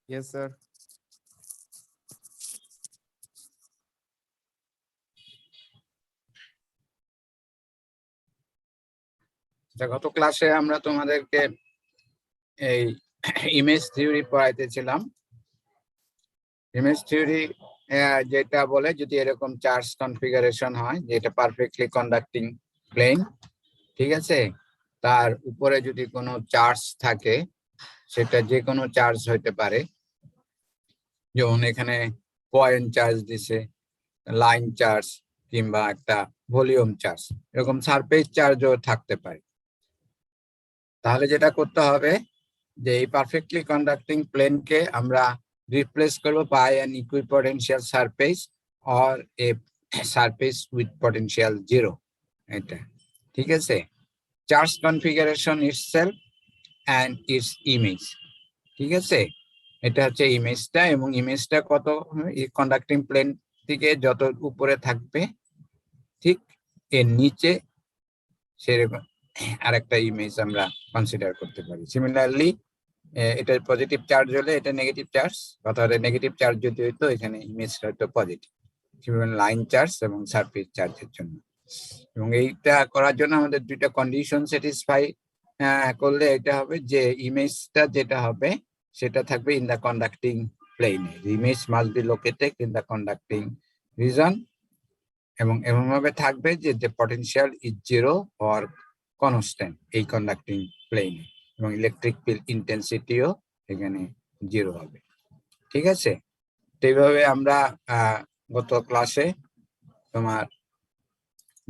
Yes, sir. গত ক্লাসে আমরা তোমাদেরকে এই ইমেজ থিওরি পড়াইতেছিলাম। ইমেজ থিওরি যেটা বলে যদি এরকম চার্জ কনফিগারেশন হয় যেটা পারফেক্টলি কন্ডাক্টিং প্লেন, ঠিক আছে, তার উপরে যদি কোনো চার্জ থাকে সেটা যে কোনো চার্জ হইতে পারে, যেমন এখানে পয়েন্ট চার্জ দিছে, লাইন চার্জ কিংবা একটা ভলিউম চার্জ, এরকম সারফেস চার্জও থাকতে পারে। তাহলে যেটা করতে হবে যে এই পারফেক্টলি কন্ডাক্টিং প্লেনকে আমরা রিপ্লেস করব by an equipotential surface or a surface with potential zero. এটা ঠিক আছে, charge configuration itself and its image. ঠিক আছে, এটা হচ্ছে ইমেজটা, এবং ইমেজটা কত কন্ডাক্টিং প্লেন থেকে যত উপরে থাকবে ঠিক এর নিচে সেরকম আরেকটা ইমেজ আমরা কনসিডার করতে পারি। সিমিলারলি এটা পজিটিভ চার্জ হলে এটা নেগেটিভ চার্জ, অর্থাৎ নেগেটিভ চার্জ যদি হইতো এখানে ইমেজটা হয়তো পজিটিভ, লাইন চার্জ এবং সারফেস চার্জের জন্য। এবং এইটা করার জন্য আমাদের দুইটা কন্ডিশন স্যাটিসফাই করলে এটা হবে যে ইমেজটা যেটা হবে সেটা থাকবে ইন দা কন্ডাক্টিং প্লেনে, image must be located in the conducting region, এবং এমনভাবে থাকবে যে the potential is zero or constant এই কন্ডাক্টিং প্লেনে, এবং ইলেকট্রিক ফিল্ড ইন্টেন্সিটিও এখানে জিরো হবে। ঠিক আছে, তো এইভাবে আমরা গত ক্লাসে তোমার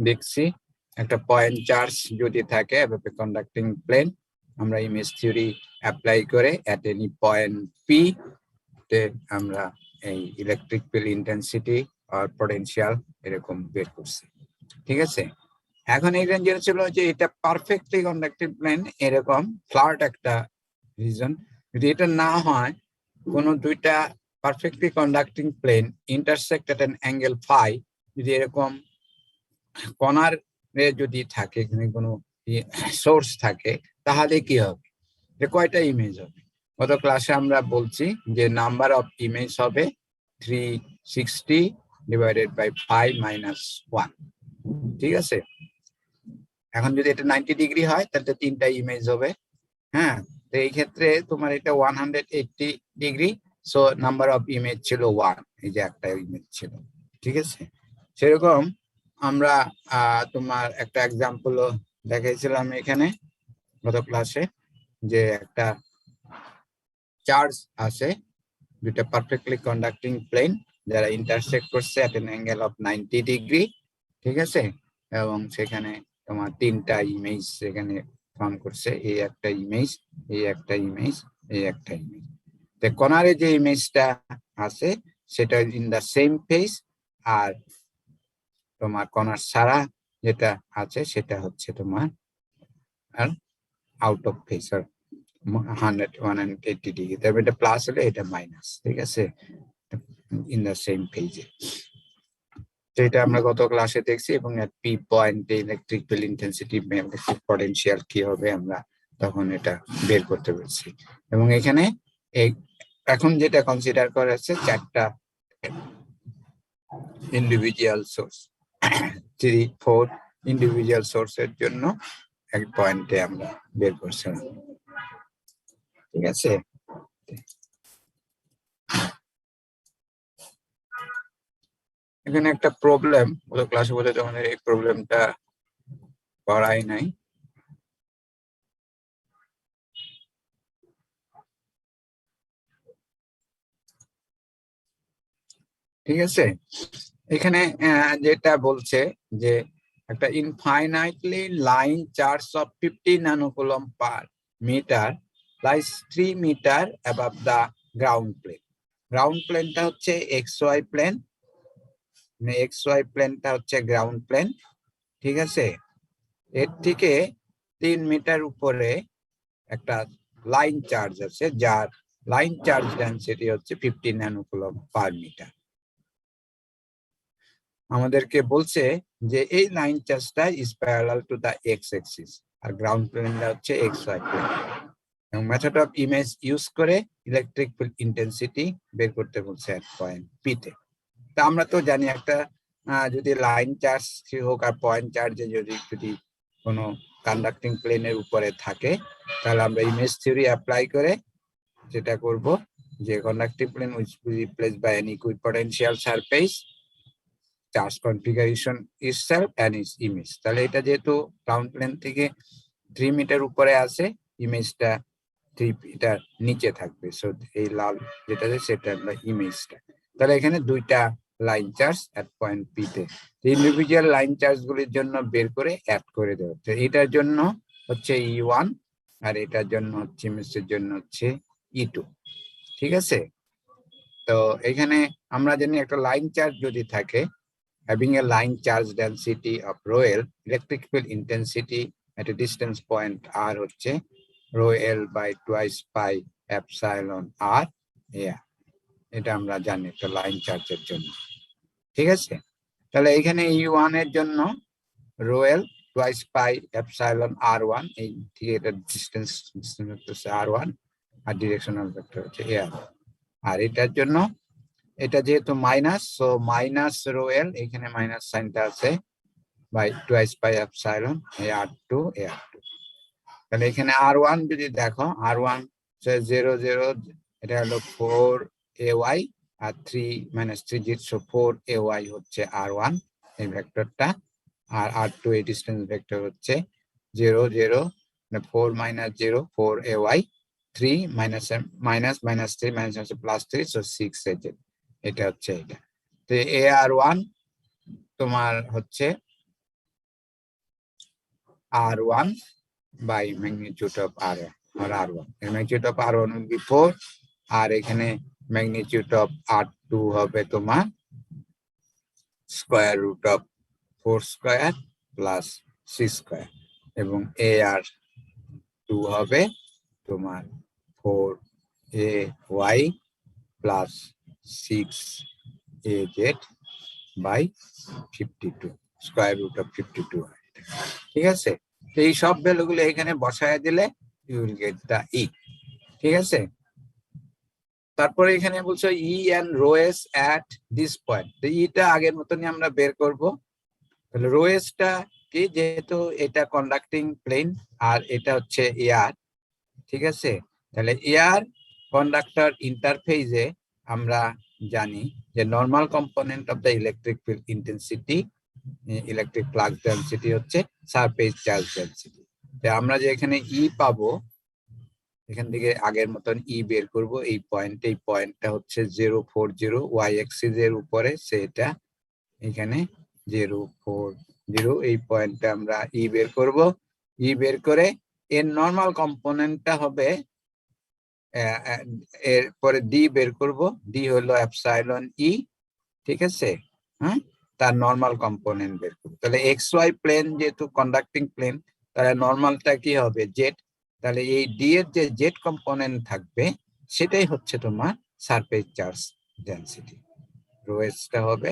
দেখছি একটা পয়েন্ট চার্জ যদি থাকে এভাবে কন্ডাক্টিং প্লেন, আমরা ইমেজ থিওরি অ্যাপ্লাই করে অ্যাট এনি পয়েন্ট পি তে আমরা এই ইলেকট্রিক ফিল্ড ইন্টেন্সিটি আর পটেনশিয়াল এরকম বের করছি। ঠিক আছে, এখন এই রেঞ্জের ছিল যে এটা পারফেক্টলি কন্ডাক্টিভ প্লেন, এরকম ফ্ল্যাট একটা রিজন। যদি এটা না হয়, কোনো দুইটা perfectly conducting plane intersect at an angle phi, যদি এরকম কণার যদি থাকে, এখানে কোনো সোর্স থাকে, তাহলে কি হবে, যে কয়টা ইমেজ হবে? গত ক্লাসে আমরা বলছি যে নাম্বার অফ ইমেজ হবে 360 ডিভাইডেড বাই 5 মাইনাস 1। ঠিক আছে, এখন যদি এটা 90 ডিগ্রি হয় তাহলে তিনটা ইমেজ হবে। হ্যাঁ, তো এই ক্ষেত্রে তোমার এটা 180 degree, so number of image ছিল 1, এই যে একটা ইমেজ ছিল। ঠিক আছে, সেরকম আমরা তোমার একটা এক্সাম্পল দেখাইছিলাম এখানে গত ক্লাসে, যে একটা চার্জ আছে, দুটা পারফেক্টলি কন্ডাক্টিং প্লেন যারা ইন্টারসেক্ট করছে এট এন অ্যাঙ্গেল অফ 90 ডিগ্রি। ঠিক আছে, এবং সেখানে তোমার তিনটা ইমেজ সেখানে ফর্ম করছে, এই একটা ইমেজ, এই একটা ইমেজ, এই একটা ইমেজ। তো কর্নারে যে ইমেজটা আছে সেটা ইন দা সেম ফেজ, আর তোমার কর্নার ছাড়া যেটা আছে সেটা হচ্ছে তোমার আর আউট অফ ফেজ, আর 180 ডিগ্রি, তবে এটা প্লাস হলে এটা মাইনাস। ঠিক আছে, ইন দা সেম পেজে। এটা আমরা গত ক্লাসে দেখছি, এবং এট পি পয়েন্টে ইলেকট্রিক ফিল্ড ইন্টেন্সিটি পটেনশিয়াল কি হবে আমরা তখন এটা বের করতে পেরেছি। এবং এখানে এখন যেটা কনসিডার করা হচ্ছে চারটা ইন্ডিভিজুয়াল সোর্স, 3-4 ইন্ডিভিজুয়াল সোর্সের জন্য এক পয়েন্টে আমরা বের করছিলাম। ঠিক আছে, এখানে একটা প্রবলেম ওদের ক্লাসে বলে তোমাদের এই প্রবলেমটা করাই নাই। ঠিক আছে, এখানে যেটা বলছে যে একটা infinitely line charge of 50 nanocoulomb per metre lies 3 metre above the ground plane. Ground প্লেনটা হচ্ছে X Y plane, X Y প্লেনটা হচ্ছে গ্রাউন্ড প্লেন। ঠিক আছে, এর থেকে 3 মিটার উপরে একটা লাইন চার্জ আছে, যার লাইন চার্জ ডেনসিটি হচ্ছে 50 ন্যানোকুলম পার মিটার। আমাদেরকে বলছে যে এই লাইন চার্জটা is parallel to the X axis, আর গ্রাউন্ড প্লেনটা হচ্ছে এক্স ওয়াই প্লেন। এবং মেথড অফ ইমেজ ইউজ করে ইলেকট্রিক ফিল্ড ইন্টেন্সিটি বের করতে বলছে এট পয়েন্ট পি তে। তা আমরা তো জানি একটা যদি লাইন চার্জ হোক আর পয়েন্ট চার্জে যদি কোনো কন্ডাক্টিং প্লেনের উপরে থাকে, তাহলে আমরা ইমেজ থিওরি অ্যাপ্লাই করে যেটা করব যে conducting plane which will replace by an equipotential surface charge configuration itself and its image. তাহলে এটা যেহেতু গ্রাউন্ড প্লেন থেকে 3 মিটার উপরে আছে, ইমেজটা 3 মিটার নিচে থাকবে। সো এই লাল যেটা সেটা আমরা ইমেজটা। তাহলে এখানে দুইটা লাইন চার্জ এট পয়েন্ট পি তে, ইন্ডিভিজুয়াল লাইন চার্জ গুলির জন্য বের করে অ্যাড করে দেওয়া হচ্ছে। এটার জন্য হচ্ছে E1 আর এটার জন্য হচ্ছে ইমেজের জন্য হচ্ছে E2। ঠিক আছে, তো এখানে আমরা জানি একটা লাইন চার্জ যদি থাকে, having a line charge density of rho L, electric field intensity at a distance point R হচ্ছে rho L by twice pi epsilon R air। এটা আমরা জানি একটা লাইন চার্জের জন্য। ঠিক আছে, তাহলে এখানে E1 এর জন্য rho L twice pi epsilon R1, এই ঠিক এটা ডিসটেন্স হচ্ছে R1 আর ডিরেকশনাল ভেক্টর হচ্ছে air। আর এটার জন্য এটা যেহেতু minus, so minus rho L, এখানে মাইনাস সাইনটা আছে, by twice by epsilon R2 AR2। তাহলে এখানে R1 যদি দেখো, R1 0 0, এটা হলো 4AY আর 3 - 3 সো 4AY হচ্ছে R1 এই ভেক্টরটা, আর R2 এই ডিসটেন্স ভেক্টর হচ্ছে 0 0, 4 - 0 4AY, 3 - 3 +3 সো 6AZ। এটা হচ্ছে এটা। তো AR1 তোমার হচ্ছে R1 by magnitude of R1 আর R1, magnitude of R1 will be 4, আর এখানে ম্যাগনিটিউড অফ R2 হবে তোমার square root of 4 square plus 6 square, এবং AR2 হবে তোমার 4AY plus 6AZ by 52, square root of 52। ঠিক আছে, তো এই সব ভ্যালুগুলো এখানে বসায় দিলে you will get the E. ঠিক আছে, তারপরে এখানে বলছো E and rho S at this point. তো ইটা আগের মতনই আমরা বের করব। তাহলে রো এসটা কি, যেহেতু এটা কন্ডাক্টিং প্লেন আর এটা হচ্ছে এয়ার। ঠিক আছে, তাহলে এয়ার কন্ডাক্টর ইন্টারফেসে আমরা জানি যে normal component of the electric field intensity, electric flux density হচ্ছে সারফেস চার্জ ডেনসিটি। আমরা যে এখানে ই পাবো, এখান থেকে আগের মতন ই বের করব। এই পয়েন্টটা হচ্ছে 040 ওয়াই অ্যাক্সিস এর উপরে, সেটা এখানে 040, এই পয়েন্টটা আমরা ই বের করব। ই বের করে এর নর্মাল কম্পোনেন্টটা হবে, এরপরে ডি বের করব। ডি হলো এপসাইলন ই। ঠিক আছে, হ্যাঁ, তার নর্মাল কম্পোনেন্ট বের করব। তাহলে এক্স ওয়াই প্লেন যেহেতু কন্ডাক্টিং প্লেন, তাহলে নর্মালটা কি হবে জেড। তাহলে এই ডি এর যে জেড কম্পোনেন্ট থাকবে সেটাই হচ্ছে তোমার সারফেস চার্জ ডেনসিটি, রো এসটা হবে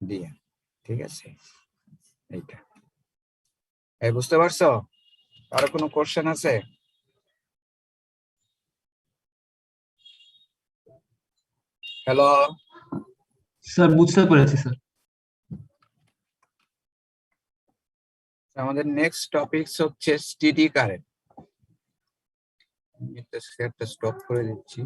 ডিএম। ঠিক আছে, এইটা এই বুঝতে পারছো? আর কোনো কোশ্চেন আছে? হ্যালো স্যার, বুঝতে পেরেছি স্যার। আমাদের নেক্সট টপিক হচ্ছে স্টেডি কারেন্ট। একটা স্টপ করে দিচ্ছি।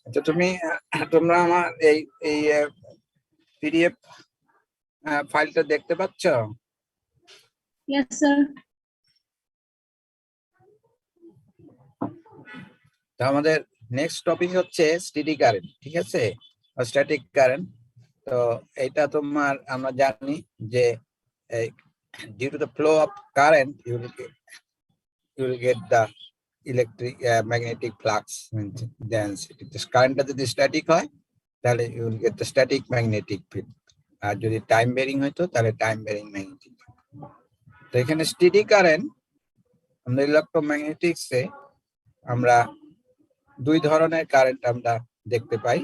আচ্ছা তোমরা আমার এই এই পিডিএফ ফাইলটা দেখতে পাচ্ছ? Yes, sir. তো আমাদের নেক্সট টপিক হচ্ছে স্টেডি কারেন্ট, ঠিক আছে, স্ট্যাটিক কারেন্ট। তো এটা তোমার আমরা জানি যে due to the flow of current you will get the electric magnetic flux density. কারেন্টটা যদি স্ট্যাটিক হয় তাহলে you will get the static magnetic field, আর যদি টাইম বেরিং হইতো তাহলে টাইম বেরিং ম্যাগনেটিক ফিল্ড। তো এখানে স্টেডি কারেন্ট আমরা ইলেকট্রোম্যাগনেটিক্সে আমরা দুই ধরনের কারেন্ট আমরা দেখতে পাই,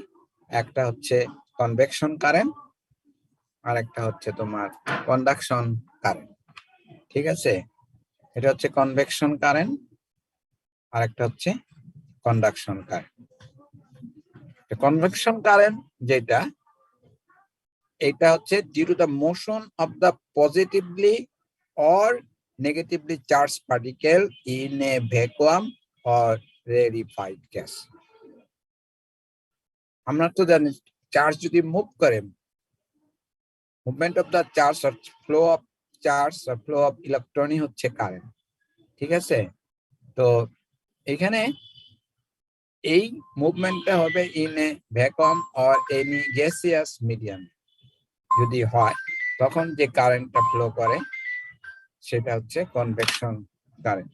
একটা হচ্ছে কনভেকশন কারেন্ট আর একটা হচ্ছে তোমার কন্ডাকশন কারেন্ট, ঠিক আছে। এটা হচ্ছে কনভেকশন কারেন্ট আর একটা হচ্ছে কন্ডাকশন কারেন্ট। কনভেকশন কারেন্ট যেটা, এটা হচ্ছে due to the motion of the positively or negatively charge particle in a vacuum or rarefied gas. আমরা তো জানি চার্জ যদি মুভ করে, movement of the charge or flow of charge or flow of ইলেকট্রনই হচ্ছে কারেন্ট, ঠিক আছে। তো এখানে এই মুভমেন্টটা হবে in a vacuum or any gaseous medium যদি হয়, তখন যে কারেন্টটা ফ্লো করে সেটা হচ্ছে কনভেকশন কারেন্ট।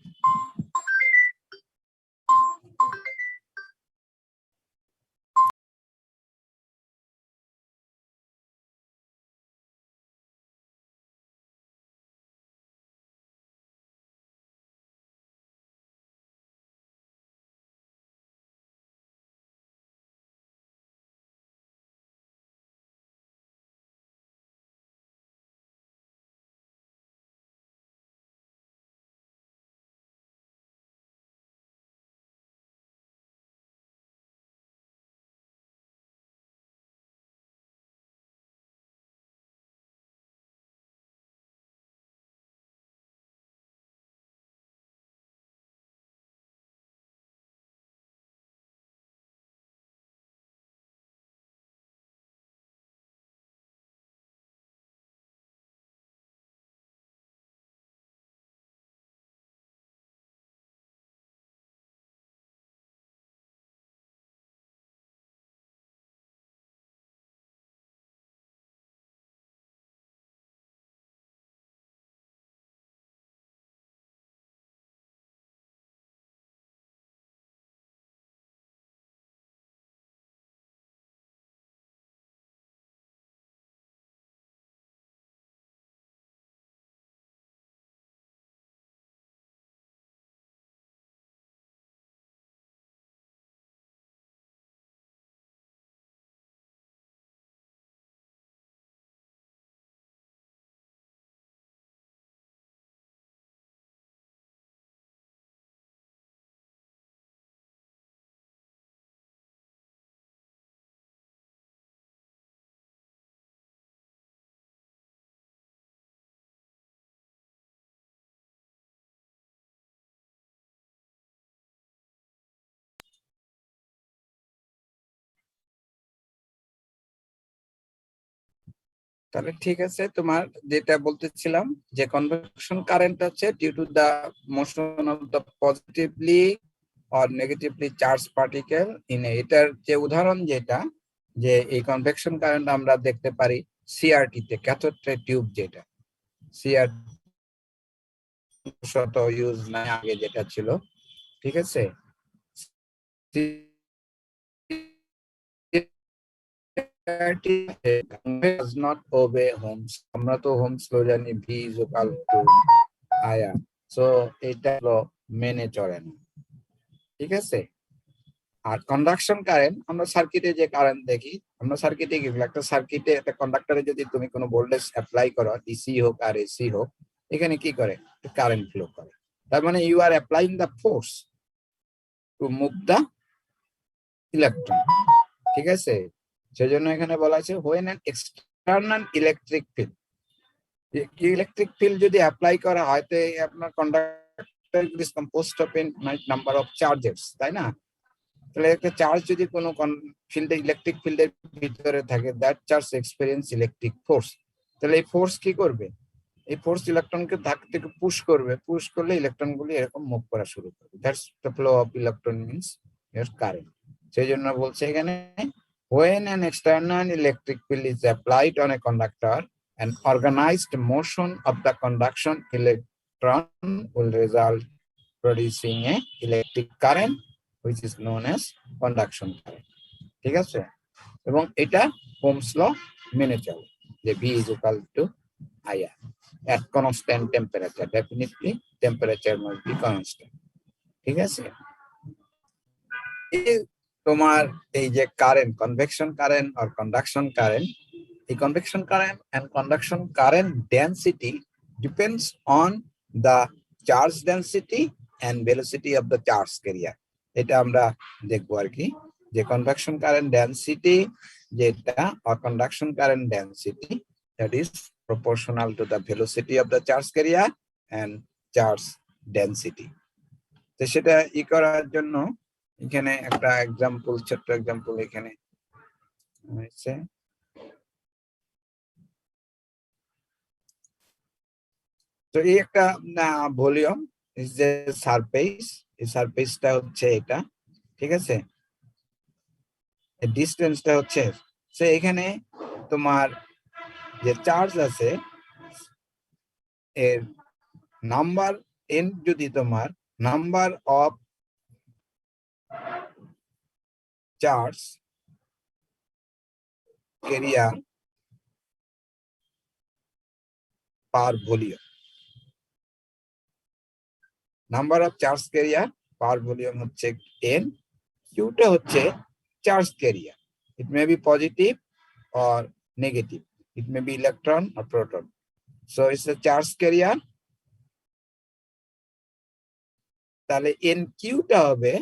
তাহলে ঠিক আছে, তোমার যেটা বলতেছিলাম যে কনভেকশন কারেন্ট হচ্ছে due to the motion of the positively or negatively charge particle in এটার যে উদাহরণ যেটা, যে এই কনভেকশন কারেন্ট আমরা দেখতে পারি সিআরটি তে, ক্যাথোড রে টিউব, যেটা সিআর শত ইউজ নাই আগে যেটা ছিল, ঠিক আছে। does not obey Holmes, আমরা তো হোমস ল জানি, V is equal to IR, so এটা হলো মেনে চলে না, ঠিক আছে। আর কন্ডাকশন কারেন্ট আমরা সার্কিটে যে কারেন্ট দেখি, আমরা সার্কিটে কি একটা সার্কিটে একটা কন্ডাক্টরে যদি তুমি কোনো ভোল্টেজ অ্যাপ্লাই করো, ডিসি হোক আর এসি হোক, এখানে কি করে কারেন্ট ফ্লো করে, তার মানে you are applying the force to move the electron, ঠিক আছে। সেজন্য এখানে বলা আছে when an external electric field, electric field যদি অ্যাপ্লাই করা হয় তো আপনার conductor is composed of A number of charges, তাই না। তাহলে একটা চার্জ যদি কোনো ফিল্ডে ইলেকট্রিক ফিল্ডের ভিতরে থাকে, that charge experience electric force. তাহলে এই ফোর্স কি করবে? এই ফোর্স ইলেকট্রনকে ধাক্কা থেকে পুশ করবে, পুশ করলে ইলেকট্রনগুলি এরকম মুভ করা শুরু করবে। That's the flow of electron means year current. সেই জন্য বলছে এখানে when an external electric field is applied on a conductor, an organized motion of the conduction electron will result producing a electric current which is known as conduction current. ঠিক আছে? এবং এটা Ohm's law মেনে চলে যে V is equal to IR at constant temperature. Definitely temperature must be constant. ঠিক আছে? তোমার এই যে কারেন্ট, কনভেকশন কারেন্ট আর কন্ডাকশন কারেন্ট, এই convection current and conduction current density depends on the charge density and velocity of the charge carrier. এটা আমরা দেখবো আর কি, যে কনভেকশন কারেন্ট ডেন্সিটি যেটা আর conduction current density that is proportional to the velocity of the charge carrier and charge density. তো সেটা করার জন্য এখানে একটা এক্সাম্পল, ছোট্ট এক্সাম্পল এখানে হয়েছে। তো এই একটা ভলিউম ইজ যে সারফেস, এই সারফেসটা হচ্ছে এটা, ঠিক আছে? ডিসটেন্সটা হচ্ছে, সে এখানে তোমার যে চার্জ আছে এর নাম্বার এন, যদি তোমার number of charge carrier per volume, number of charge carrier per volume হচ্ছে n, কিউটা হচ্ছে charge carrier. It may be positive or negative, it may be electron or proton, so it's a charge carrier। তাহলে nq টা হবে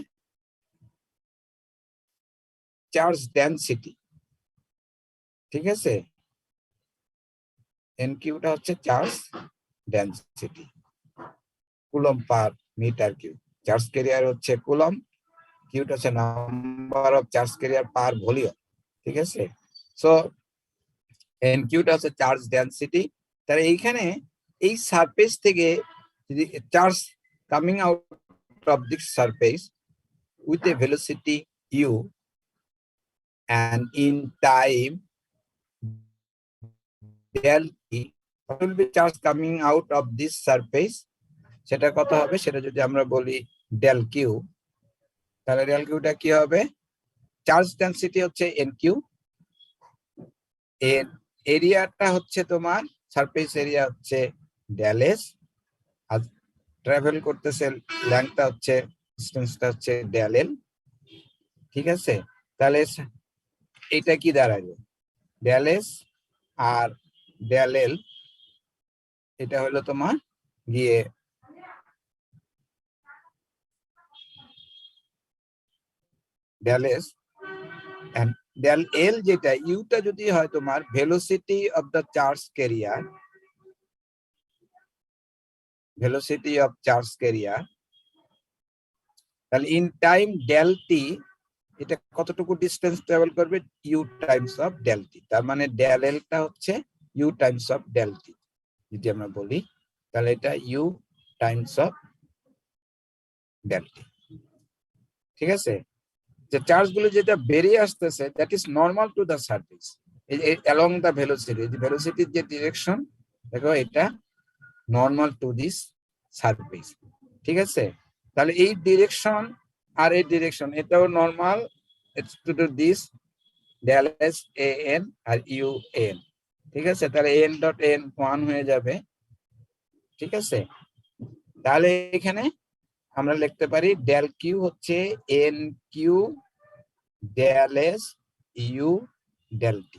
charge density, ঠিক আছে? nq টা হচ্ছে charge density, coulomb per meter cube. Charge carrier হচ্ছে coulomb, কিউটা হচ্ছে number of charge carrier per volume, ঠিক আছে? সো nq টা হচ্ছে চার্জ ডেন্সিটি। তাহলে এইখানে এই সারফেস থেকে যদি charge coming out of this surface with a velocity u and in time del t, what will be charge coming out of this surface, সেটা কত হবে? সেটা যদি আমরা বলি del q, তাহলে del q টা কি হবে? চার্জ ডেন্সিটি হচ্ছে nq, এর এরিয়াটা হচ্ছে তোমার সারফেস এরিয়া হচ্ছে del s, আর ট্রাভেল করতেছে লেন্থটা হচ্ছে, ডিসটেন্সটা হচ্ছে del l, ঠিক আছে? তাহলে এটা কি দাঁড়াবে? del s আর del l, এটা হলো তোমার গিয়ে del s and del l, যেটা ইউটা যদি হয় তোমার velocity of the charge carrier, velocity of charge carrier, তাহলে ইন টাইম del t এটা কতটুকু ডিসটেন্স ট্রাভেল করবে? U times of del t। তার মানে del l টা হচ্ছে U times of del t যদি আমরা বলি, তাহলে এটা U times of del t, ঠিক আছে? যে চার্জ গুলো যেটা বেরিয়ে আসতেছে that is normal to the surface along the velocity, যে ভেলোসিটির যে ডিরেকশন দেখো এটা নর্মাল টু দিস সারফেস, ঠিক আছে? তাহলে এই ডিরেকশন আর এই ডিরেকশন এটাও normal to this del s a n আর u n, ঠিক আছে? তাহলে n ডট n 1 হয়ে যাবে, ঠিক আছে? তাহলে এখানে আমরা লিখতে পারি del q হচ্ছে nq del s u del t।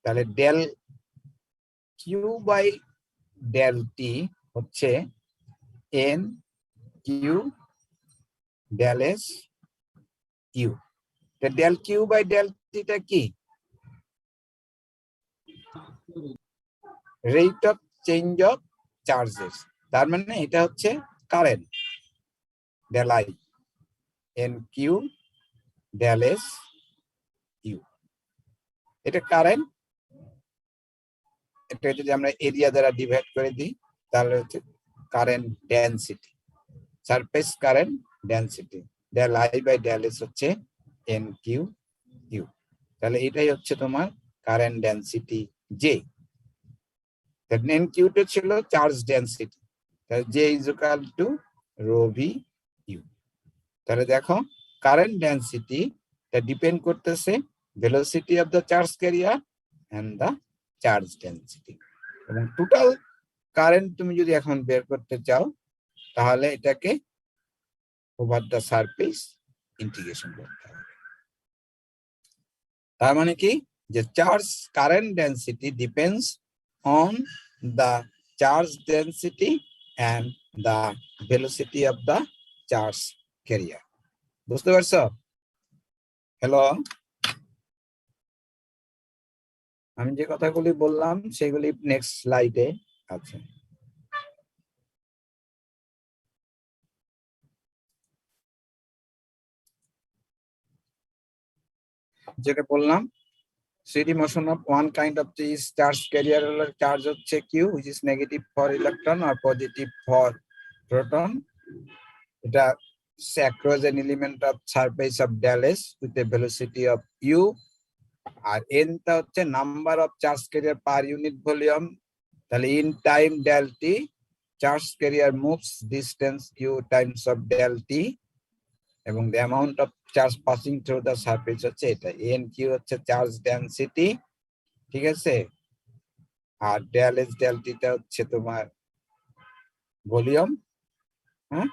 তাহলে del q by del t হচ্ছে n q del s u। del q by del t টা কি? Rate of change of charges, তার মানে এটা হচ্ছে current del I, nq del S U। এটা current, এটা যদি আমরা এরিয়া দ্বারা ডিভাইড করে দিই তাহলে হচ্ছে current density, surface current density. del I by del S হচ্ছে NQU। তাহলে এটাই হচ্ছে তোমার কারেন্ট ডেনসিটি J। NQ টা ছিল চার্জ ডেনসিটি, তাহলে J is equal to rho V U. তাহলে দেখো কারেন্ট ডেনসিটি টা ডিপেন্ড করতেছে velocity of the charge carrier and the charge density. এবং টোটাল কারেন্ট তুমি যদি এখন বের করতে চাও তাহলে এটাকে ওভার দ্য সারফেস ইন্টিগ্রেশন করতে হবে। তার মানে কি, যে charge current density depends on the charge density and the velocity of the charge carrier. বুঝতে পারছো? হ্যালো, আমি যে কথাগুলি বললাম সেগুলি নেক্সট স্লাইডে আছে। যেটা বললাম, CD motion of one kind of the charge carrier charge হচ্ছে Q, which is negative for electron or positive for proton. এটা across an element of surface of del S with a velocity of U, R n টা হচ্ছে number of charge carrier per unit volume. তাহলে in time del T charge carrier moves distance U times of del T, এবং the amount of charge passing through the surface হচ্ছে এটা। NQ হচ্ছে charge density, ঠিক আছে, আর del S del T টা হচ্ছে তোমার ভলিউম। হ্যাঁ,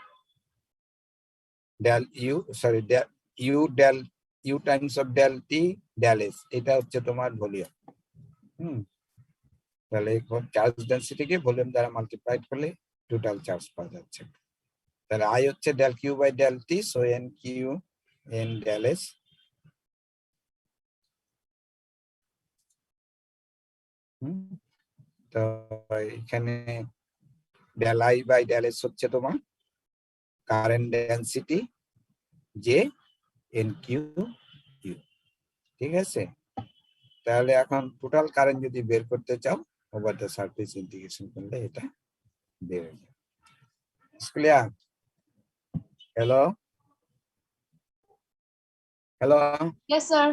del U sorry del U del U times of del T del S, এটা হচ্ছে তোমার ভলিউম। তাহলে চার্জ ডেনসিটিকে ভলিউম দ্বারা মাল্টিপ্লাইড করলে টোটাল চার্জ পাওয়া যাচ্ছে। তাহলে I হচ্ছে del Q by del T, so NQ n del S। তো এখানে del I by del S হচ্ছে তোমার কারেন্ট ডেনসিটি J NQU, ঠিক আছে। তাহলে এখন টোটাল কারেন্ট যদি বের করতে চাও ওভার দ্য সারফেস ইন্টিগ্রেশন করলে এটা বের হয়ে যাবে। Clear? Hello hello, Yes, sir.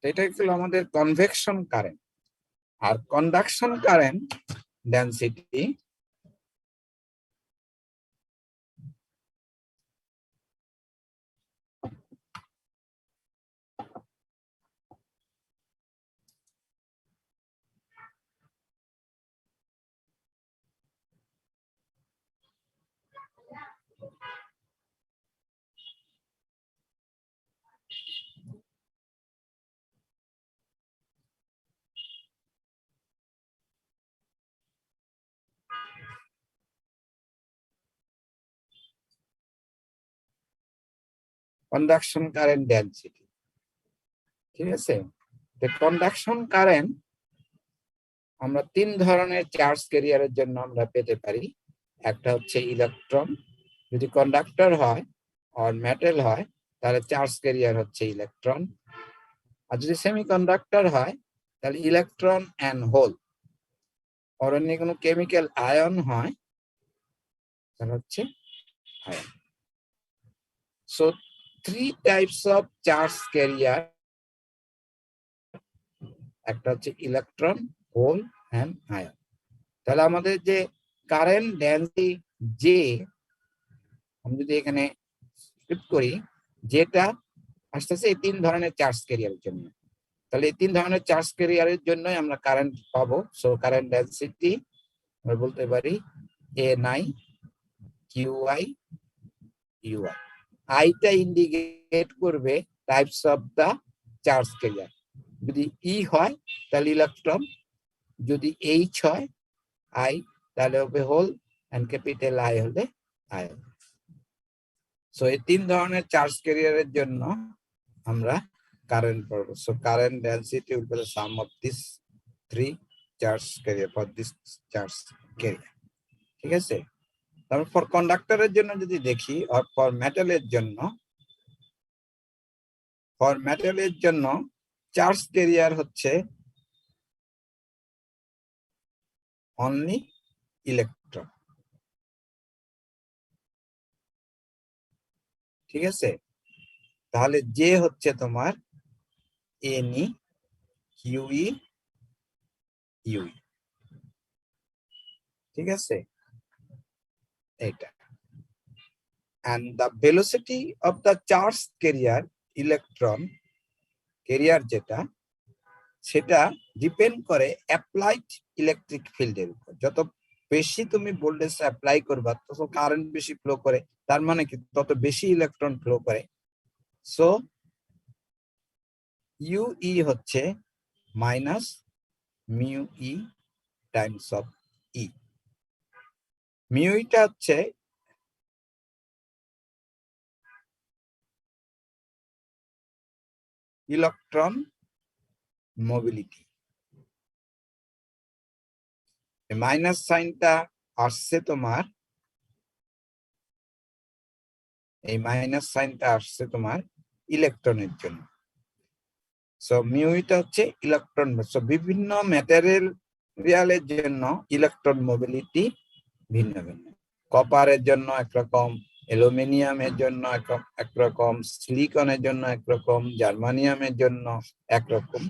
এটা ছিল আমাদের কনভেকশন কারেন্ট। আর conduction current density conduction current density, ঠিক আছে। কন্ডাকশন কারেন্ট আমরা তিন ধরনের চার্জ ক্যারিয়ারের জন্য আমরা পেতে পারি। একটা হচ্ছে ইলেকট্রন, যদি কন্ডাক্টর হয় আর মেটাল হয় তাহলে চার্জ ক্যারিয়ার হচ্ছে ইলেকট্রন। আর যদি সেমিকন্ডাক্টর হয় তাহলে ইলেকট্রন এন্ড হোল, আর অন্য কোনো কেমিক্যাল আয়ন হয় তাহলে হচ্ছে ion. So three types of charge career, একটা হচ্ছে ইলেকট্রন, হোল এন্ড আয়ন। তাহলে আমাদের যে কারেন্ট ডেনসিটি জে, আমি যদি এখানে স্ক্রিপ্ট করি, যেটা আসতেছে এই তিন ধরনের চার্জ ক্যারিয়ারের জন্য। তাহলে এই তিন ধরনের চার্জ ক্যারিয়ারের জন্যই আমরা কারেন্ট পাবো। সো কারেন্ট ডেনসিটি আমরা বলতে পারি NI QI UI। আইটা ইন্ডিকেট করবে types of the charge carrier. যদি ই হয় তাহলে ইলেকট্রন, যদি এইচ হয় আই তাহলে হবে হোল, এন্ড ক্যাপিটাল আই হলে আয়ন। সো এই তিন ধরনের চার্জ ক্যারিয়ারের জন্য আমরা কারেন্ট পাবো। So current density will be the some of this three charge carrier for this charge carrier, ঠিক আছে। তারপর ফর কন্ডাক্টরের জন্য যদি দেখি, আর ফর মেটালের জন্য ফর মেটালের জন্য চার্জ ক্যারিয়ার হচ্ছে অনলি ইলেকট্রন। ঠিক আছে, তাহলে যে হচ্ছে তোমার Ni Qe Ue। ঠিক আছে, এটা and the velocity of the charge carrier electron carrier যেটা সেটা ডিপেন্ড করে অ্যাপ্লাইড ইলেকট্রিক ফিল্ডের উপর। যত বেশি তুমি ভোল্টেজ অ্যাপ্লাই করবা তত কারেন্ট বেশি ফ্লো করে, তার মানে কি তত বেশি ইলেকট্রন ফ্লো করে। সো ইউই হচ্ছে minus mu E times of E. মিউইটা হচ্ছে ইলেকট্রন মোবিলিটি। মাইনাস সাইনটা আসছে তোমার, এই মাইনাস সাইনটা আসছে তোমার ইলেকট্রনের জন্য। সো মিউইটা হচ্ছে ইলেকট্রন। সো বিভিন্ন ম্যাটেরিয়ালের জন্য ইলেকট্রন মোবিলিটি ভিন্ন ভিন্ন। কপারের জন্য একরকম, অ্যালুমিনিয়ামের জন্য একরকম, সিলিকনের জন্য একরকম, জার্মানিয়ামের জন্য একরকম।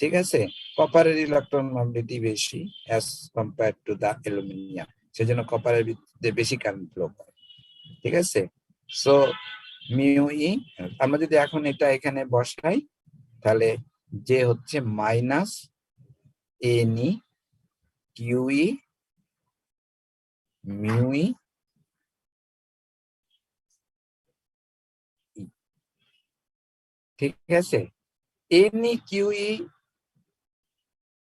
ঠিক আছে, কপারের ইলেকট্রন মোবিলিটি বেশি as compare to the aluminium, সেজন্য কপারের ভিতরে বেশি কারেন্ট ফ্লো করে। ঠিক আছে, সো মিউ ই, আমরা যদি এখন এটা এখানে বসাই তাহলে যে হচ্ছে মাইনাস Ni Qe μe। ঠিক আছে, Ni Qe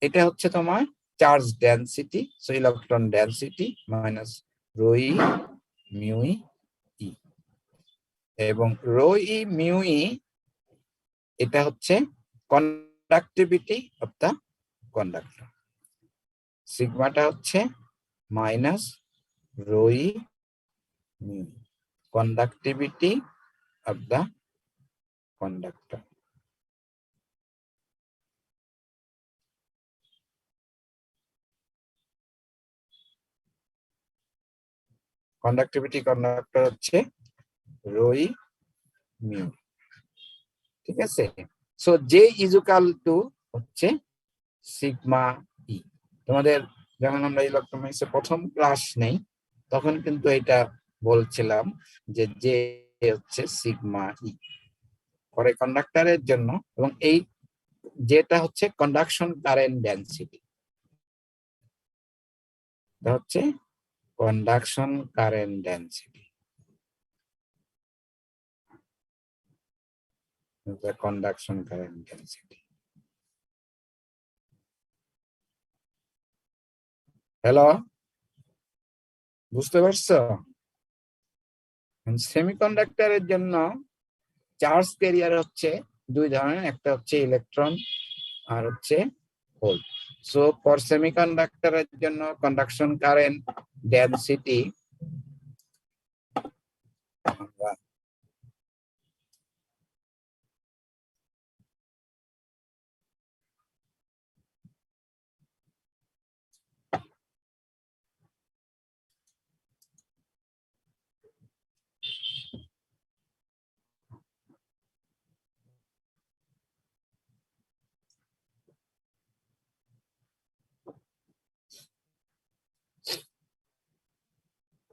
এটা হচ্ছে তোমার charge density, so electron density minus rho E mu E, এবং রো ই মিউ ই এটা হচ্ছে কন্ডাক্টিভিটি অফ দা কন্ডাক্টর। সিগমাটা হচ্ছে minus rho E mu, conductivity of the conductor. Conductivity conductor হচ্ছে রো ই মিউ। ঠিক আছে, so J equal to হচ্ছে sigma E. তোমাদের যেমন আমরা ইলেকট্রনিক্সে প্রথম ক্লাস নেই তখন কিন্তু এটা বলছিলাম যে জে হচ্ছে সিগমা ই পরে কন্ডাক্টরের জন্য, এবং এই যেটা হচ্ছে কন্ডাকশন কারেন্ট ডেনসিটি, এটা হচ্ছে conduction current density, conduction current density. Hello, বুঝতে পারছো? সেমিকন্ডাক্টরের জন্য চার্জ ক্যারিয়ার হচ্ছে দুই ধরনের, একটা হচ্ছে ইলেকট্রন আর হচ্ছে হোল। সো ফর সেমিকন্ডাক্টরের জন্য conduction current density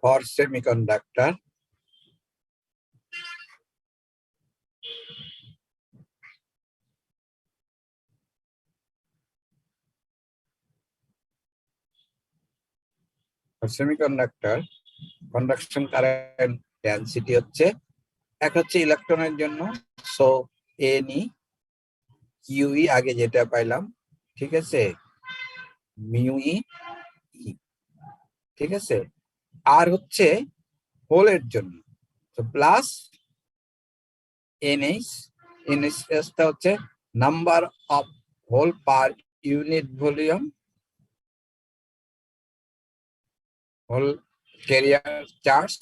for semiconductor conduction current density হচ্ছে এক হচ্ছে ইলেকট্রনের জন্য, সো Ni Qe আগে যেটা পাইলাম, ঠিক আছে, মিউ ই, ঠিক আছে, আর হচ্ছে হোলের জন্য তো প্লাস NH। NH হচ্ছে number of hole per unit volume, hole carrier charge,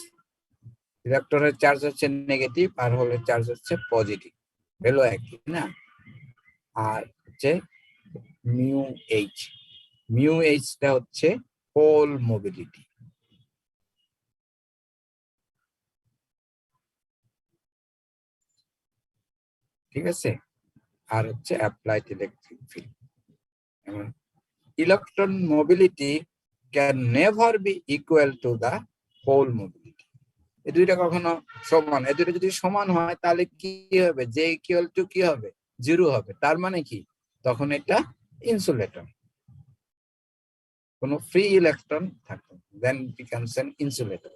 ইলেকট্রনের চার্জ হচ্ছে নেগেটিভ আর হোলের চার্জ হচ্ছে পজিটিভ। ভ্যালু একই না। আর হচ্ছে মিউ এইচ, মিউ এইচটা হচ্ছে হোল মোবিলিটি। ঠিক আছে, আর হচ্ছে applied electric field. Electron mobility can never be equal to the hole mobility. এই দুইটা কখনো সমান, এই দুইটা যদি সমান হয় তাহলে কি হবে, জে ইকুয়াল টু কি হবে, 0 হবে। তার মানে কি, তখন এটা ইনসুলেটর, কোনো ফ্রি ইলেকট্রন থাকে, দেন বিকামস অ্যান ইনসুলেটর।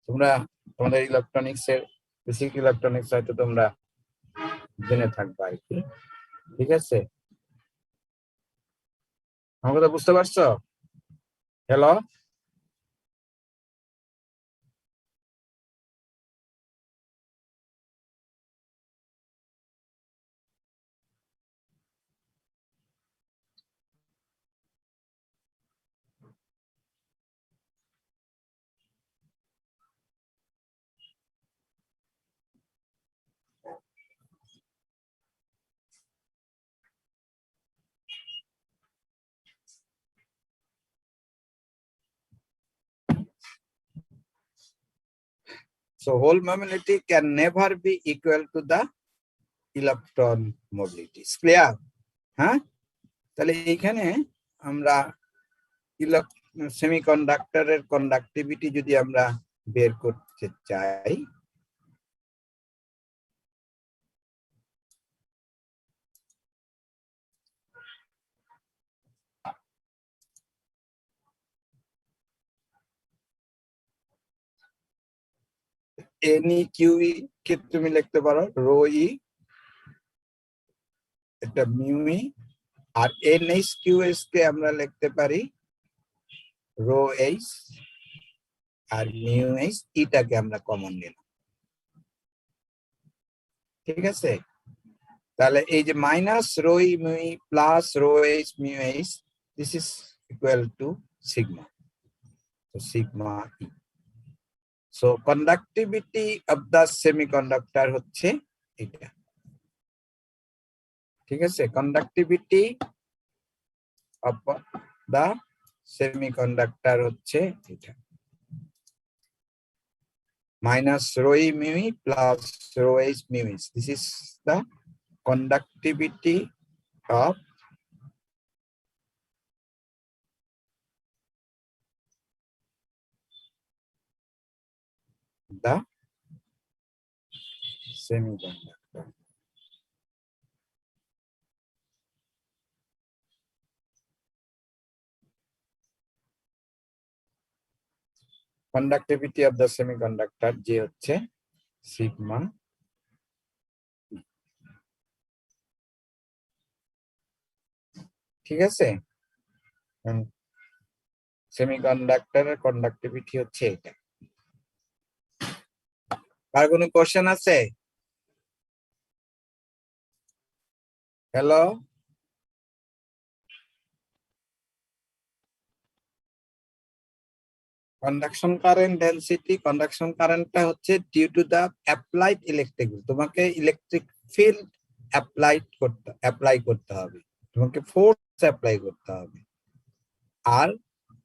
তোমরা তোমাদের ইলেকট্রনিক্স এর বেসিক ইলেকট্রনিক্স হয়তো তোমরা জেনে থাকবে আর কি। ঠিক আছে, আমার কথা বুঝতে পারছো? Hello, so whole mobility can never be equal to the electron mobility. Clear? হ্যাঁ, তাহলে এইখানে আমরা সেমিকন্ডাক্টরের কন্ডাক্টিভিটি যদি আমরা বের করতে চাই, এনই কিউই কে তুমি লিখতে পারো রো ই, এটা মিউ ই, আর এনএইচ কিউএস কে আমরা লিখতে পারি রো এইচ, আর মিউ এইচ, ইটাকে আমরা কমন নিলাম। ঠিক আছে, তাহলে এই যে minus rho E mu E plus rho H mu H, this is equal to sigma, so sigma e. So conductivity of the semiconductor হচ্ছে এটা। ঠিক আছে, conductivity of the semiconductor হচ্ছে এটা, minus rho e mu e plus rho h mu h. This is the conductivity of the semiconductor. Conductivity of the semiconductor যে হচ্ছে sigma. ঠিক আছে, সেমিকন্ডাক্টরের কন্ডাক্টিভিটি হচ্ছে এটা। আর কোনো কোশ্চেন আছে? Hello, conduction current density, conduction কারেন্টটা হচ্ছে due to the applied electric, তোমাকে ইলেকট্রিক ফিল্ড অ্যাপ্লাই করতে হবে, তোমাকে ফোর্স অ্যাপ্লাই করতে হবে। আর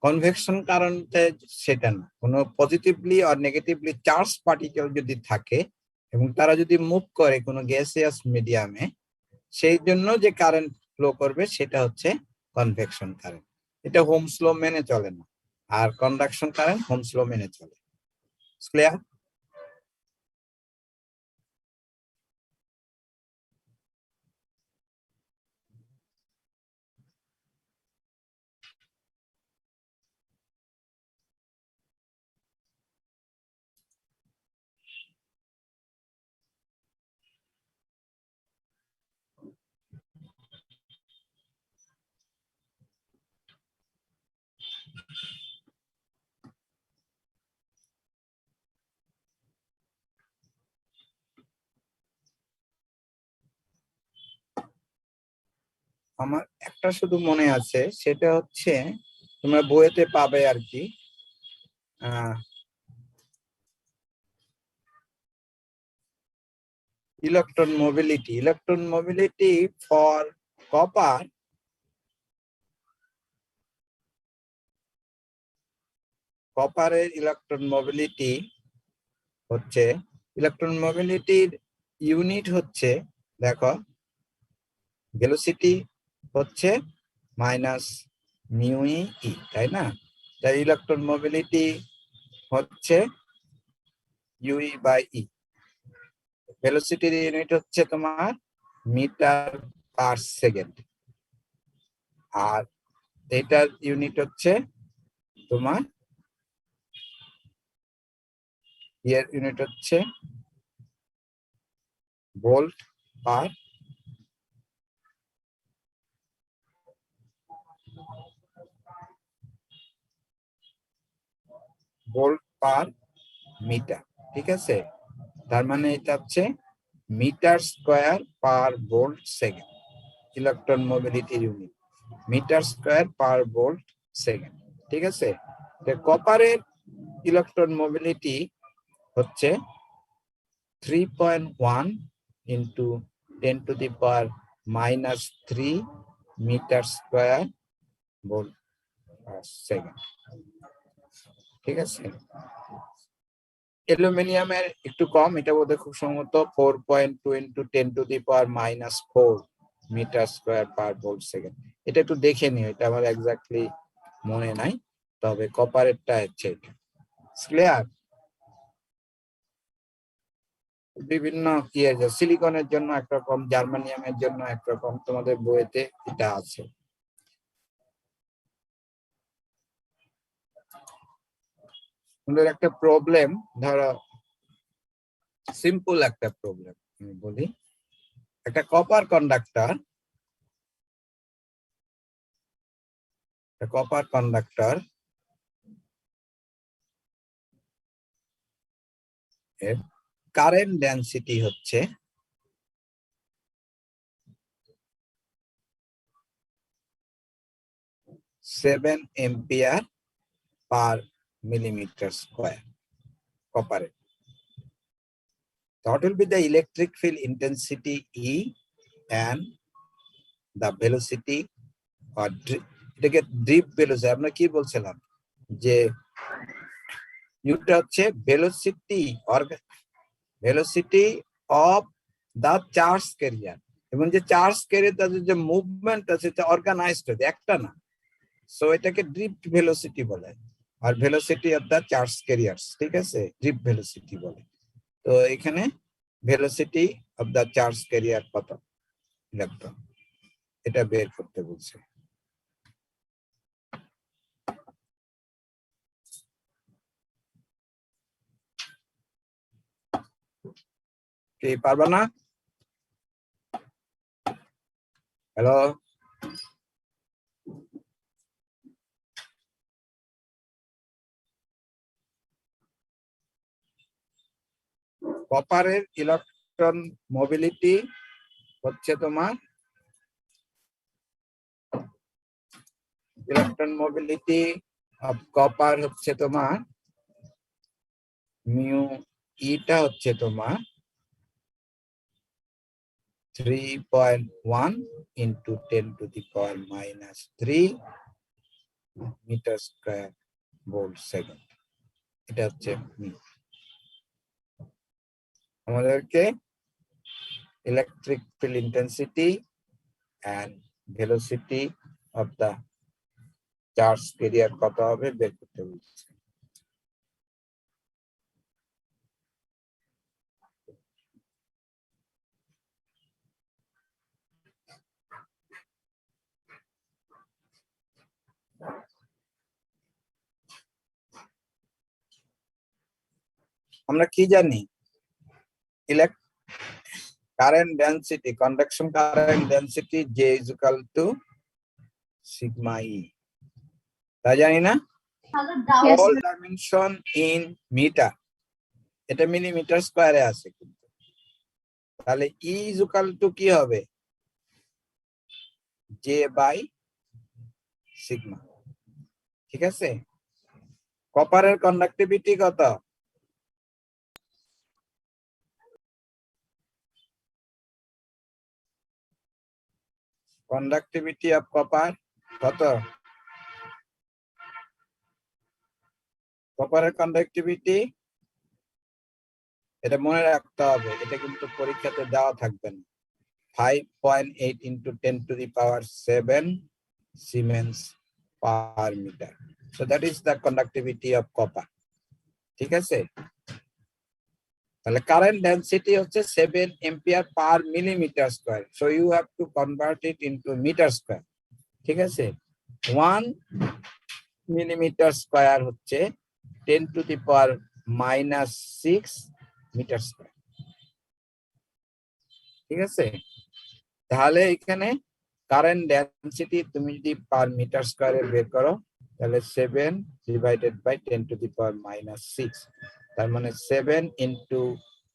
কনভেকশন কারেন্টে সেটা না, কোনো পজিটিভলি আর নেগেটিভলি চার্জ পার্টিকেল যদি থাকে এবং তারা যদি মুভ করে কোনো গ্যাসিয়াস মিডিয়ামে, সেই জন্য যে কারেন্ট ফ্লো করবে সেটা হচ্ছে কনভেকশন কারেন্ট। এটা হোমস ল মেনে চলে না, আর কন্ডাকশন কারেন্ট হোমস ল মেনে চলে। ক্লিয়ার? আমার একটা শুধু মনে আছে, সেটা হচ্ছে তোমরা বইতে পাবে আর কি, electron mobility for copper এর ইলেকট্রন মোবিলিটি হচ্ছে ইলেকট্রন মোবিলিটির ইউনিট হচ্ছে দেখো ভেলোসিটি হচ্ছে মাইনাস মিউ ই, তাই না? তাই ইলেকট্রন মোবিলিটি হচ্ছে ইউই বাই ই। ভেলোসিটির ইউনিট হচ্ছে তোমার মিটার পার সেকেন্ড, আর এটার ইউনিট হচ্ছে তোমার এর ইউনিট হচ্ছে ভোল্ট পার মিটার, ঠিক আছে? তার মানে এটা হচ্ছে metre square per volt second, electron মোবিলিটির unit metre square per volt second, ঠিক আছে? কপারের ইলেকট্রন মোবিলিটি হচ্ছে 3.1 into 10⁻³ metre square volt second, ঠিক আছে? অ্যালুমিনিয়ামের একটু কম, এটা বোধহয় খুব সম্ভবত 4.2 into 10⁻⁴ meter square per volt second. এটা একটু দেখে নিও, এটা আমার এক্স্যাক্টলি মনে নাই, তবে কপারেরটা হচ্ছে এটা। ক্লিয়ার? বিভিন্ন সিলিকনের জন্য একরকম, জার্মানিয়ামের জন্য একরকম, তোমাদের বইতে এটা আছে। আমাদের একটা প্রবলেম, ধরো সিম্পল একটা প্রবলেম আমি বলি। একটা কপার কন্ডাক্টর এর কারেন্ট ডেনসিটি হচ্ছে 7 ampere per millimeter square copper. What will be the electric field intensity E and the velocity or এটাকে ড্রিপ ভেলোসিটি আমরা কি বলছিলাম যে ইউটা হচ্ছে velocity of the charge carrier, এবং যে চার্জ ক্যারিয়ার তাদের যে মুভমেন্ট আছে এটা অর্গানাইজড হয়, একটা না। সো এটাকে ড্রিফট ভেলোসিটি বলে, আর velocity of the charge carriers, ঠিক আছে, ড্রিফট ভেলোসিটি বলে। তো এখানে velocity of the charge carrier কত ইলেকট্রন, এটা বের করতে বলছে। কি পারবা না? হ্যালো, কপারের ইলেকট্রন মোবিলিটি হচ্ছে তোমার ইলেকট্রন মোবিলিটি অফ কপার হচ্ছে তোমার মিউ ইটা হচ্ছে তোমার 3.1 into 10⁻³ meter square volt second, এটা হচ্ছে আমাদেরকে electric field intensity and velocity of the charge carrier কত হবে বের করতে বলছে। আমরা কি জানি? Current density, conduction current density J is equal to sigma E, তাই জানি না? Yes, all sir. dimension in meter, এটা মিলিমিটার স্কয়ারে আছে কিন্তু, তাহলে E is equal to কি হবে? J by sigma, ঠিক আছে? কপারের কন্ডাক্টিভিটি কত? কন্ডাক্টিভিটি অফ কপার কত? কপারের কন্ডাক্টিভিটি এটা মনে রাখতে হবে, এটা কিন্তু পরীক্ষাতে দেওয়া থাকবে না। 5.8 into 10 to the power 7 Siemens per meter. So that is the conductivity of copper. ঠিক আছে, তাহলে কারেন্ট ডেনসিটি হচ্ছে 7 ampere per millimeter square. So you have to convert it into meter square. ঠিক আছে, 1 millimeter square হচ্ছে 10 to the power minus 6 meter square. ঠিক আছে, তাহলে এখানে কারেন্ট ডেনসিটি তুমি যদি পার মিটার স্কয়ারে বের করো তাহলে 7 divided by 10 to the power minus 6, তার মানে 7 into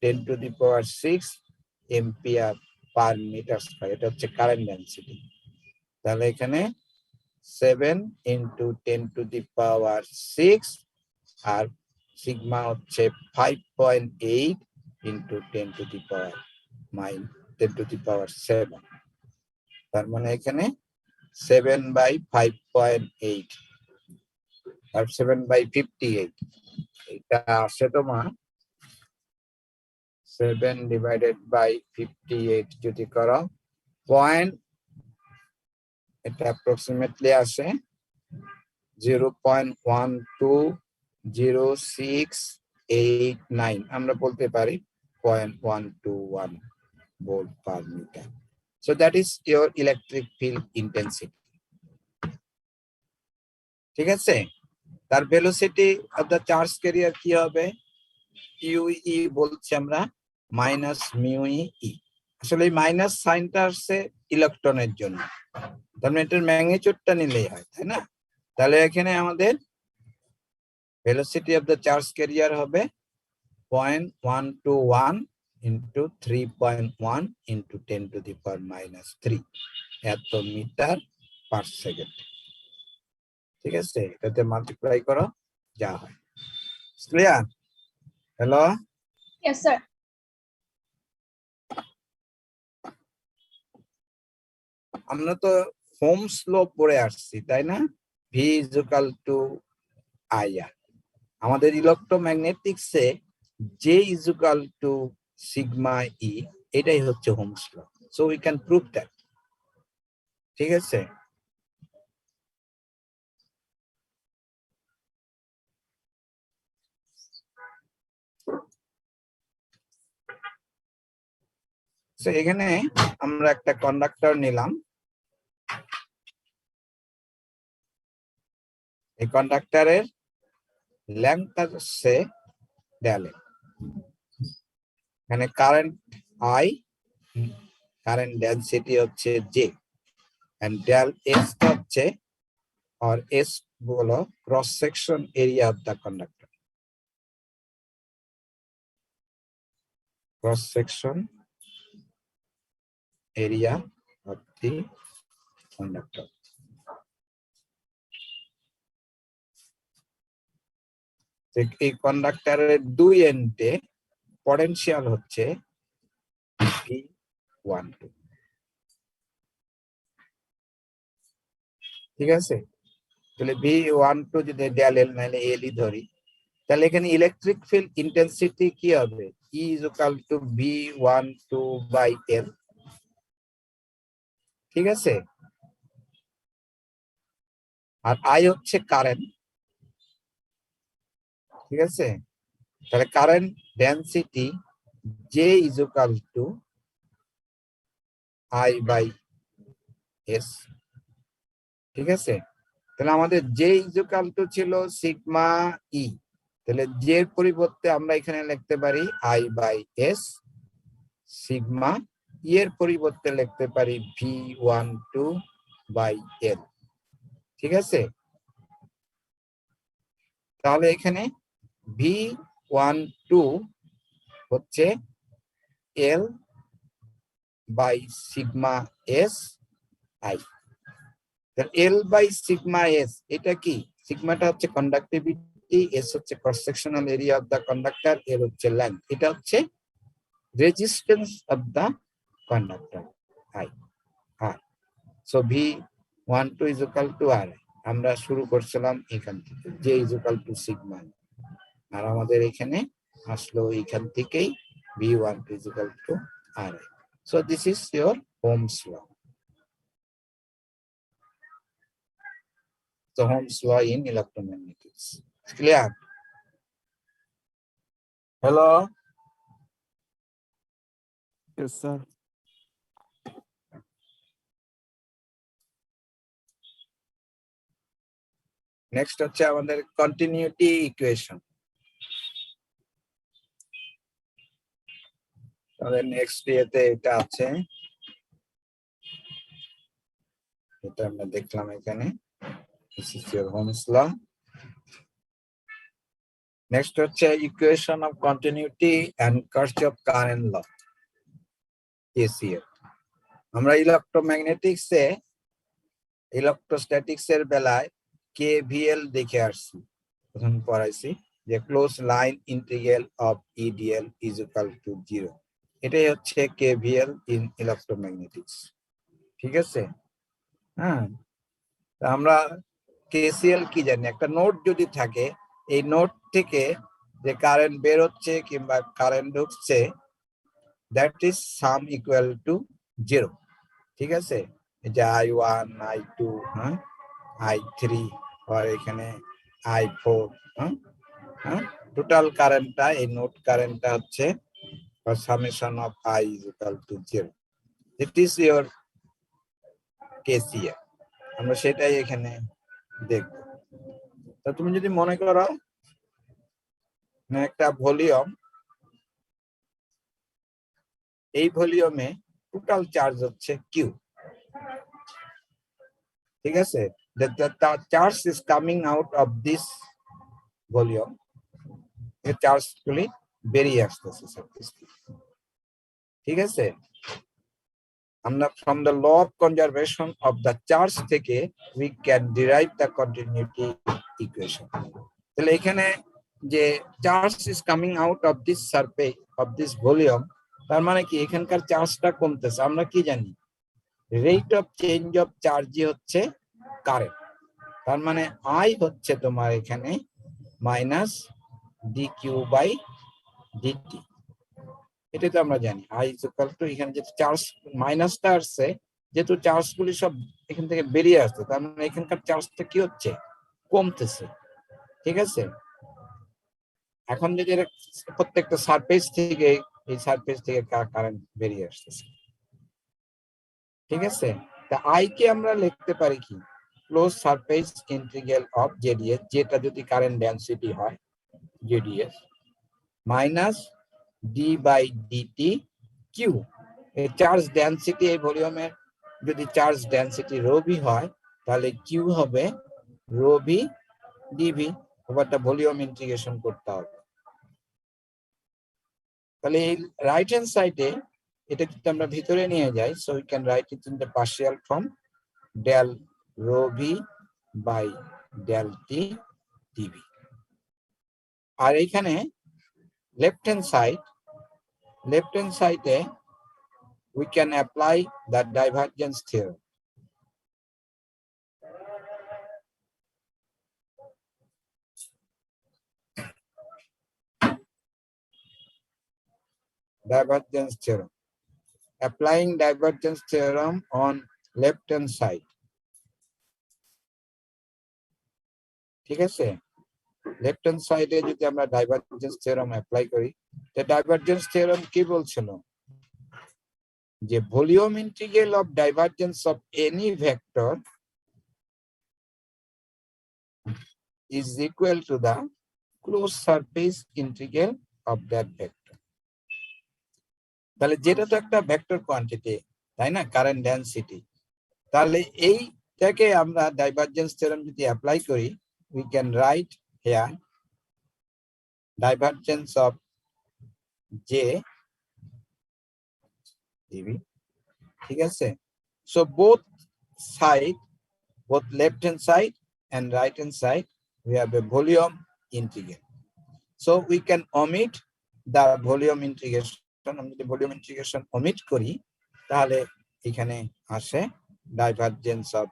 10 to the power 6 ampere per metre square, এটা হচ্ছে কারেন্ট ডেনসিটি। তাহলে এখানে 7 ইনটু 10 টু দি পাওয়ার 6 আর সিগমা হচ্ছে 5.8 into 10 to the power 10 to the power 7, তার মানে এখানে 7/5.8 আর 7/58, এটা আসে তোমার 7 ডিভাইডেড বাই 58 যদি করো পয়েন্ট, এটা অ্যাপ্রক্সিমেটলি আসে 0.120689, আমরা বলতে পারি 0.121 volt per meter. So that is your electric field intensity. ঠিক আছে, তার velocity of the charge career কি হবে? ইউই বলছি আমরা মাইনাস মিউ ই। আসলে এই মাইনাস সাইনটা আসছে ইলেকট্রনের জন্য, তার মানে এটার ম্যাগনিটিউডটা নিলেই হয়, তাই না? তাহলে এখানে আমাদের velocity of the charge career হবে 0.121 into 3.1 into 10 to the power minus 3 এত মিটার পার সেকেন্ড। ঠিক আছে, এটাতে মাল্টিপ্লাই করো যা হয়। ক্লিয়ার? Hello, Yes, sir. আমরা তো হোমস ল পড়ে আসছি, তাই না? V is equal to IR. আমাদের ইলেকট্রোম্যাগনেটিক্সে J is equal to sigma E, এটাই হচ্ছে Ohm's law. So we can prove that. ঠিক আছে, এখানে আমরা একটা কন্ডাক্টর নিলাম, এই কন্ডাক্টরের লেন্থ হচ্ছে ডেল, এখানে কারেন্ট আই, কারেন্ট ডেনসিটি হচ্ছে জে, এন্ড ডেল এস হচ্ছে আর এস বলো cross section area of the conductor, cross section area of the conductor. এই কন্ডাক্টরের দুই এন্ডে পটেনশিয়াল হচ্ছে V12। ঠিক আছে, তাহলে V12 যদি ডেল এল নাইলে এল ই ধরি, তাহলে এখানে ইলেকট্রিক ফিল্ড ইন্টেন্সিটি কি হবে? E is equal to V12/L। ঠিক আছে, আর আই হচ্ছে কারেন্ট। ঠিক আছে, তাহলে current density J is equal to I/S। ঠিক আছে, তাহলে আমাদের J is equal to ছিল সিগমা ই, তাহলে J এর পরিবর্তে আমরা এখানে লিখতে পারি I/S, সিগমা ই এর পরিবর্তে লিখতে পারি V12/L। ঠিক আছে, তাহলে এখানে V12 হচ্ছে L by sigma S I। L by sigma S এটা কি? সিগমাটা হচ্ছে কন্ডাক্টিভিটি, S হচ্ছে cross sectional area of the conductor, L হচ্ছে লেন্থ, এটা হচ্ছে resistance of the conductor I। So V12 is equal to R, আমরা শুরু করছিলাম এখান থেকে, J is equal to sigma, আর আমাদের এখানে আসলো এখান থেকেই V12 is equal to R. So this is your Ohm's law. So Ohm's law in electromagnetics. Clear? Hello? Yes, sir. Next হচ্ছে আমাদের continuity equation. তাহলে নেক্সট ইয়েতে এটা আছে, এটা আমরা দেখলাম এখানে। This is your Ohm's law. Next হচ্ছে equation of continuity and Kirchhoff current law, KCL. আমরা ইলেকট্রোম্যাগনেটিক্স এ ইলেকট্রোস্ট্যাটিক্স এর বেলায় KVL দেখে আসছি, প্রথম পড়াইছি যে close line integral of EDL is equal to 0. এটাই হচ্ছে KVL ইন ইলেকট্রোম্যাগনেটিক্স, ঠিক আছে? হ্যাঁ, আমরা KCL কি জানি, একটা নোড যদি থাকে, এই নোড থেকে যে কারেন্ট বের হচ্ছে কিংবা কারেন্ট ঢুকছে, that is some equal to 0, ঠিক আছে? এই যে I1 I2 হ্যাঁ I3 আর এখানে I4 হ্যাঁ, টোটাল কারেন্টটা, এই নোড কারেন্টটা হচ্ছে summation of I is equal to 0. It is your KCL. আমরা সেটাই এখানে দেখব। তো তুমি যদি মনে করো একটা ভলিউম, এই ভলিউমে টোটাল চার্জ হচ্ছে Q, ঠিক আছে? The charge is coming out of this volume. এই চার্জগুলি বেরিয়ে আসতেছে, ঠিক আছে? আমরা from the law of conservation of the charge থেকে we can derive the continuity equation. তাহলে এখানে যে charge is coming out of this surface of this volume, তার মানে কি এখানকার চার্জটা কমতেছে। আমরা কি জানি, রেট অফ চেঞ্জ অফ চার্জই হচ্ছে কারেন্ট, তার মানে I হচ্ছে তোমার এখানে মাইনাস dq বাই dt, এটা তো আমরা জানি। I is equal to, এখানে যে চার্জ মাইনাসটা আসছে, যেহেতু চার্জগুলি সব এখান থেকে বেরিয়ে আসছে, তার মানে এখানকার চার্জটা কি হচ্ছে, কমতেছে, ঠিক আছে? এখন যদি প্রত্যেকটা সারফেস থেকে, এই সারফেস থেকে কারেন্ট বেরিয়ে আসতেছে, ঠিক আছে? তা I কে আমরা লিখতে পারি কি, close surface integral of JDS, যেটা যদি কারেন্ট ডেনসিটি হয় JDS, minus D by DT Q. এই চার্জ ডেনসিটি এই ভলিউমের যদি চার্জ ডেনসিটি রো ভি হয়, তাহলে কিউ হবে রো ভি ডিভি। ওভারটা ভলিউম ইন্টিগ্রেশন করতে হবে। তাহলে এই রাইট হ্যান্ড সাইডে এটা যদি আমরা ভিতরে নিয়ে যাই, so we can write it in the partial form del rho V by del T dV. আর এইখানে left hand side we can apply the divergence theorem. Divergence theorem. Applying divergence theorem on left hand side. ঠিক আছে? Left hand সাইডে যদি আমরা divergence theorem apply করি, তো divergence theorem কি বলছিল, যে volume integral of divergence of any vector is equal to the close surface integral of that vector. তাহলে যেটা তো একটা ভেক্টর কোয়ান্টিটি, তাই না, কারেন্ট ডেনসিটি, তাহলে এইটাকে আমরা ডাইভারজেন্স থিওরেম যদি অ্যাপ্লাই করি, we can write here divergence of J dV, ঠিক আছে? So both left hand side and right hand side, we have a volume integral. So we can omit the volume integration. আমরা যদি volume integration omit করি, তাহলে এখানে আসে divergence of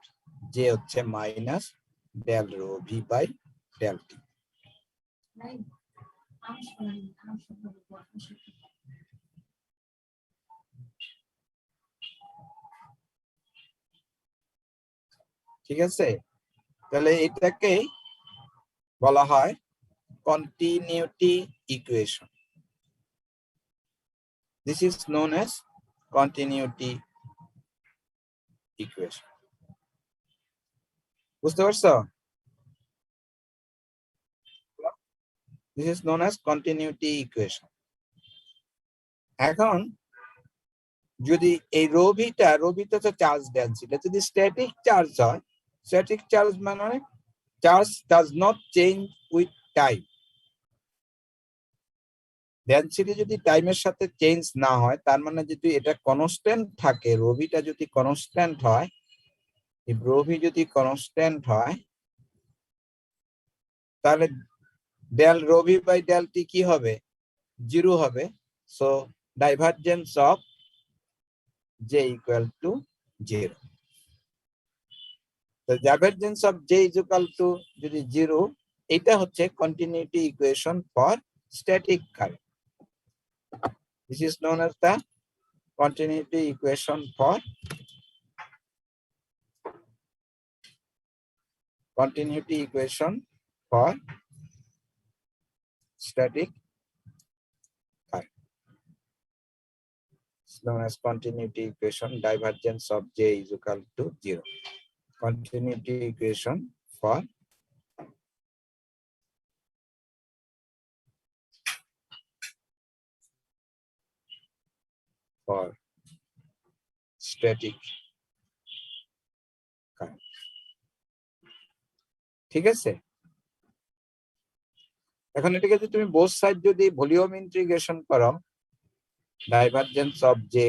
J হচ্ছে minus del rho V by del T. ঠিক আছে, তাহলে এটাকেই বলা হয় continuity equation. This is known as continuity equation. বুঝতে পারছো? This is known as continuity equation. এখন যদি এই রোভিটা তো চার্জ ডেন্সিটি, যদি স্ট্যাটিক চার্জ হয়, স্ট্যাটিক চার্জ মানে charge does not change with time. Density যদি টাইমের সাথে চেঞ্জ না হয়, তার মানে যদি এটা কনস্ট্যান্ট থাকে, রোভিটা যদি কনস্ট্যান্ট হয়, রোভি যদি কনস্ট্যান্ট হয়, তাহলে ডেল রোভি বাই ডেল টি কি হবে? 0 হবে। So divergence of J equal to 0। তো divergence of J equal to যদি 0, এটা হচ্ছে continuity equation for static current. This is known as the continuity equation for static current. It's known as continuity equation. Divergence of J is equal to 0. Continuity equation for static current. ঠিক আছে, এখন এটাকে যদি তুমি both side যদি volume integration করো, divergence of J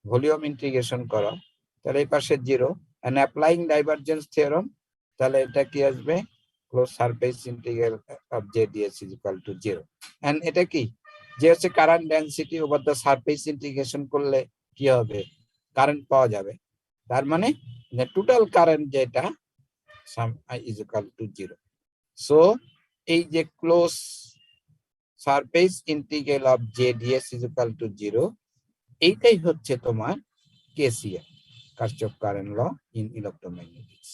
volume integration করো, তাহলে এই পাশে 0, and applying divergence theorem, তাহলে এটা কি আসবে? Close surface integral of J dS is equal to 0। and এটা কি, যে হচ্ছে current density over the surface integration করলে কি হবে? কারেন্ট পাওয়া যাবে। তার মানে টোটাল কারেন্ট যেটা ইজ ইকুয়াল টু 0। সো এই যে close surface integral of J dS is equal to 0, এইটাই হচ্ছে তোমার KCL, Kirchhoff current law in electromagnetics.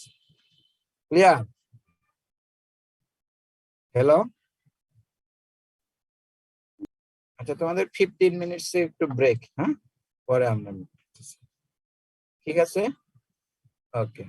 Clear? Hello, আচ্ছা তোমাদের 15 মিনিটস একটু ব্রেক, হ্যাঁ, পরে আমরা ঠিক আছে, ওকে।